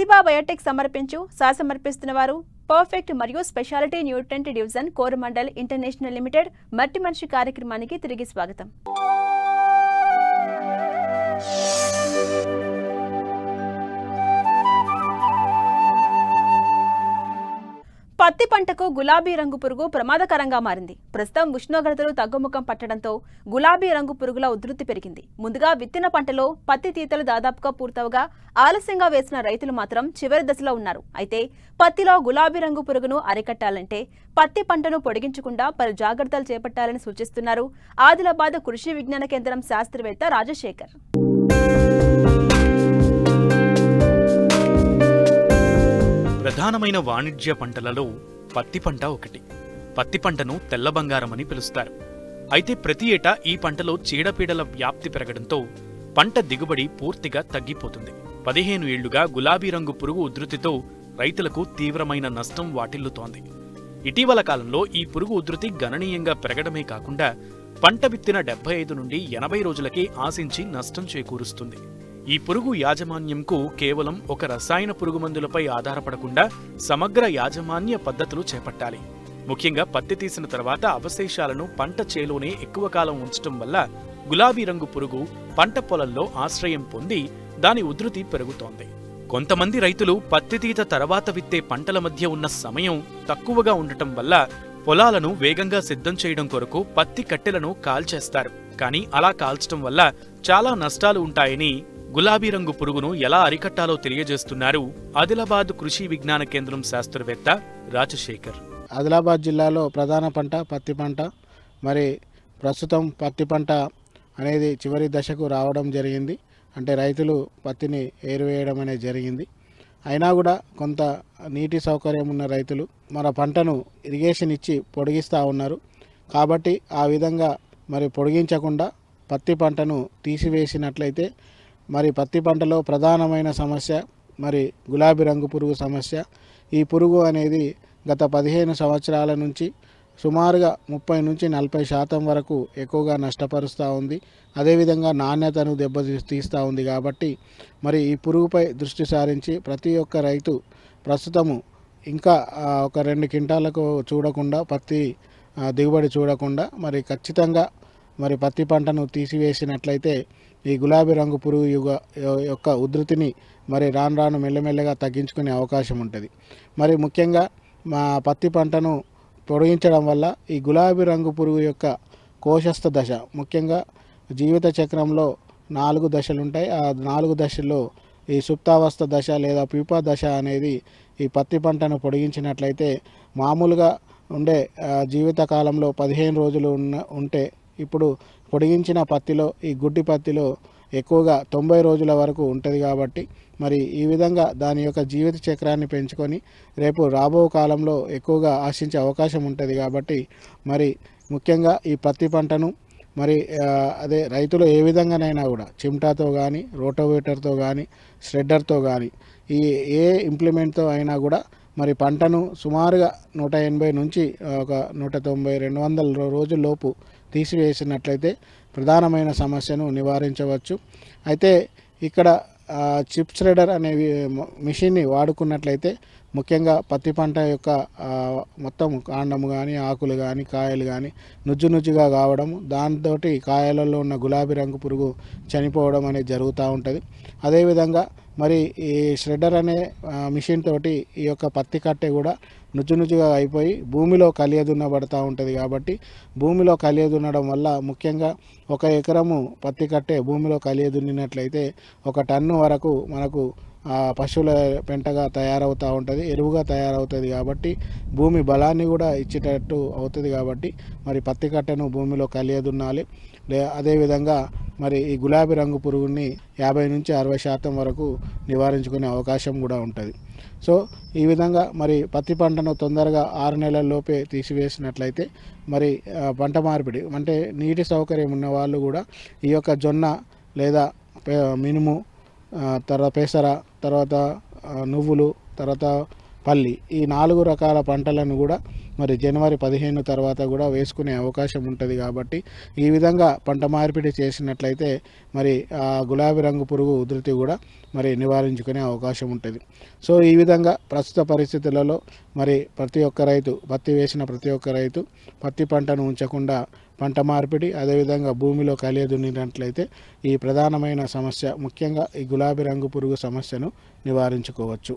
ప్రతిభా Biotech సమర్పిస్తున్న వారు perfect మరియు speciality nutrient division Coromandel international limited మట్టి మనిషి కార్యక్రమానికి తిరిగి స్వాగతం. పత్తి పంటకు గులాబీ రంగు పురుగు ప్రమాదకరంగా మారింది. ప్రస్తుతం ఉష్ణోగ్రతలు తగ్గుముఖం పట్టడంతో గులాబీ రంగు పురుగుల ఉధృతి పెరిగింది. ముందుగా విత్తిన పంటలో పత్తి తీతలు దాదాపుగా పూర్తవగా ఆలస్యంగా వేసిన రైతులు మాత్రం చివరి దశలో ఉన్నారు. అయితే పత్తిలో గులాబీ రంగు పురుగును అరికట్టాలంటే పత్తి పంటను పొడిగించకుండా పలు జాగ్రత్తలు చేపట్టాలని సూచిస్తున్నారు ఆదిలాబాద్ కృషి విజ్ఞాన కేంద్రం శాస్త్రవేత్త రాజశేఖర్. ప్రధానమైన వాణిజ్య పంటలలో పత్తి పంట ఒకటి. పత్తి పంటను తెల్ల బంగారం అని పిలుస్తారు. అయితే ప్రతి ఏటా ఈ పంటలో చీడపీడల వ్యాప్తి పెరగడంతో పంట దిగుబడి పూర్తిగా తగ్గిపోతుంది. 15 ఏళ్లుగా గులాబీ రంగు పురుగు ఉధృతితో రైతులకు తీవ్రమైన నష్టం వాటిల్లుతోంది. ఇటీవల కాలంలో ఈ పురుగు ఉధృతి గణనీయంగా పెరగడమే కాకుండా పంట విత్తిన 75 నుండి 80 రోజులకే ఆశించి నష్టం చేకూరుస్తుంది. ఈ పురుగు యాజమాన్యంకు కేవలం ఒక రసాయన పురుగుమందులపై ఆధారపడకుండా సమగ్ర యాజమాన్య పద్ధతులు చేపట్టాలి. ముఖ్యంగా పత్తి తీసిన తర్వాత అవశేషాలను పంట చేలోనే ఎక్కువ కాలం ఉంచటం వల్ల గులాబీ రంగు పురుగు పంట పొలంలో ఆశ్రయం పొంది దాని ఉధృతి పెరుగుతోంది. కొంతమంది రైతులు పత్తి తీత తర్వాత విత్తే పంటల మధ్య ఉన్న సమయం తక్కువగా ఉండటం వల్ల పొలాలను వేగంగా సిద్ధం చేయడం కొరకు పత్తి కట్టెలను కాల్చేస్తారు. కానీ అలా కాల్చడం వల్ల చాలా నష్టాలు ఉంటాయని గులాబీ రంగు పురుగును ఎలా అరికట్టాలో తెలియజేస్తున్నారు ఆదిలాబాద్ కృషి విజ్ఞాన కేంద్రం శాస్త్రవేత్త రాజశేఖర్. ఆదిలాబాద్ జిల్లాలో ప్రధాన పంట పత్తి పంట. మరి ప్రస్తుతం పత్తి పంట అనేది చివరి దశకు రావడం జరిగింది. అంటే రైతులు పత్తిని ఏరువేయడం అనేది జరిగింది. అయినా కూడా కొంత నీటి సౌకర్యం ఉన్న రైతులు మన పంటను ఇరిగేషన్ ఇచ్చి పొడిగిస్తూ ఉన్నారు. కాబట్టి ఆ విధంగా మరి పొడిగించకుండా పత్తి పంటను తీసివేసినట్లయితే మరి పత్తి పంటలో ప్రధానమైన సమస్య మరి గులాబీ రంగు పురుగు సమస్య. ఈ పురుగు అనేది గత 15 సంవత్సరాల నుంచి సుమారుగా 30 నుంచి 40% వరకు ఎక్కువగా నష్టపరుస్తూ ఉంది. అదేవిధంగా నాణ్యతను దెబ్బతీస్తూ ఉంది. కాబట్టి మరి ఈ పురుగుపై దృష్టి సారించి ప్రతి ఒక్క రైతు ప్రస్తుతము ఇంకా ఒక 2 క్వింటాలకు చూడకుండా పత్తి దిగుబడి చూడకుండా మరి ఖచ్చితంగా మరి పత్తి పంటను తీసివేసినట్లయితే ఈ గులాబీ రంగు పురుగు యొక్క ఉధృతిని మరి రాను మెల్లమెల్లగా తగ్గించుకునే అవకాశం ఉంటుంది. మరి ముఖ్యంగా మా పత్తి పంటను పొడిగించడం వల్ల ఈ గులాబీ రంగు పురుగు యొక్క కోశస్థ దశ, ముఖ్యంగా జీవిత చక్రంలో 4 దశలు ఉంటాయి. ఆ 4 దశల్లో ఈ సుప్తావస్థ దశ లేదా ప్యూపా దశ అనేది ఈ పత్తి పంటను పొడిగించినట్లయితే మామూలుగా ఉండే జీవితకాలంలో 15 రోజులు ఉంటే ఇప్పుడు పొడిగించిన పత్తిలో ఈ గుడ్డి పత్తిలో ఎక్కువగా 90 రోజుల వరకు ఉంటుంది. కాబట్టి మరి ఈ విధంగా దాని యొక్క జీవిత చక్రాన్ని పెంచుకొని రేపు రాబో కాలంలో ఎక్కువగా ఆశించే అవకాశం ఉంటుంది. కాబట్టి మరి ముఖ్యంగా ఈ పత్తి పంటను మరి అదే రైతులు ఏ విధంగానైనా కూడా చిమ్టాతో కానీ రోటోవేటర్తో కానీ ష్రెడ్డర్తో కానీ ఈ ఏ ఇంప్లిమెంట్తో అయినా కూడా మరి పంటను సుమారుగా 180 నుంచి ఒక 190, 200 రోజుల్లోపు తీసివేసినట్లయితే ప్రధానమైన సమస్యను నివారించవచ్చు. అయితే ఇక్కడ చిప్ ష్రెడర్ అనే మిషన్ని వాడుకున్నట్లయితే ముఖ్యంగా పత్తి పంట యొక్క మొత్తం కాండము కానీ ఆకులు కానీ కాయలు కానీ నుజ్జుగా కావడం, దాంతో కాయలలో ఉన్న గులాబీ రంగు పురుగు చనిపోవడం అనేది జరుగుతూ ఉంటుంది. అదేవిధంగా మరి ఈ ష్రెడ్డర్ అనే మిషన్ తోటి ఈ యొక్క పత్తి కట్టె కూడా నుజ్జుగా అయిపోయి భూమిలో కలియదున్నబడుతూ ఉంటుంది. కాబట్టి భూమిలో కలియదున్నడం వల్ల ముఖ్యంగా 1 ఎకరము పత్తి కట్టె భూమిలో కలియదున్నినట్లయితే 1 టన్ను వరకు మనకు పశువుల పెంటగా తయారవుతూ ఉంటుంది, ఎరువుగా తయారవుతుంది. కాబట్టి భూమి బలాన్ని కూడా ఇచ్చేటట్టు అవుతుంది. కాబట్టి మరి పత్తి కట్టెను భూమిలో కలియదున్నాలి. అదేవిధంగా మరి ఈ గులాబీ రంగు పురుగుని 50 నుంచి 60% వరకు నివారించుకునే అవకాశం కూడా ఉంటుంది. సో ఈ విధంగా మరి పత్తి పంటను తొందరగా 6 నెలల్లోపే తీసివేసినట్లయితే మరి పంట మార్పిడి అంటే నీటి సౌకర్యం ఉన్న వాళ్ళు కూడా ఈ యొక్క జొన్న లేదా మినుము, తర్వాత పెసర, తర్వాత నువ్వులు, తర్వాత పల్లి, ఈ 4 రకాల పంటలను కూడా మరి జనవరి 15 తర్వాత కూడా వేసుకునే అవకాశం ఉంటుంది. కాబట్టి ఈ విధంగా పంట మార్పిడి చేసినట్లయితే మరి ఆ గులాబీ రంగు పురుగు ఉధృతి కూడా మరి నివారించుకునే అవకాశం ఉంటుంది. సో ఈ విధంగా ప్రస్తుత పరిస్థితులలో మరి ప్రతి ఒక్క రైతు పత్తి వేసిన ప్రతి ఒక్క రైతు పత్తి పంటను ఉంచకుండా పంట మార్పిడి అదేవిధంగా భూమిలో కలియ దున్నినట్లయితే ఈ ప్రధానమైన సమస్య ముఖ్యంగా ఈ గులాబీ రంగు పురుగు సమస్యను నివారించుకోవచ్చు.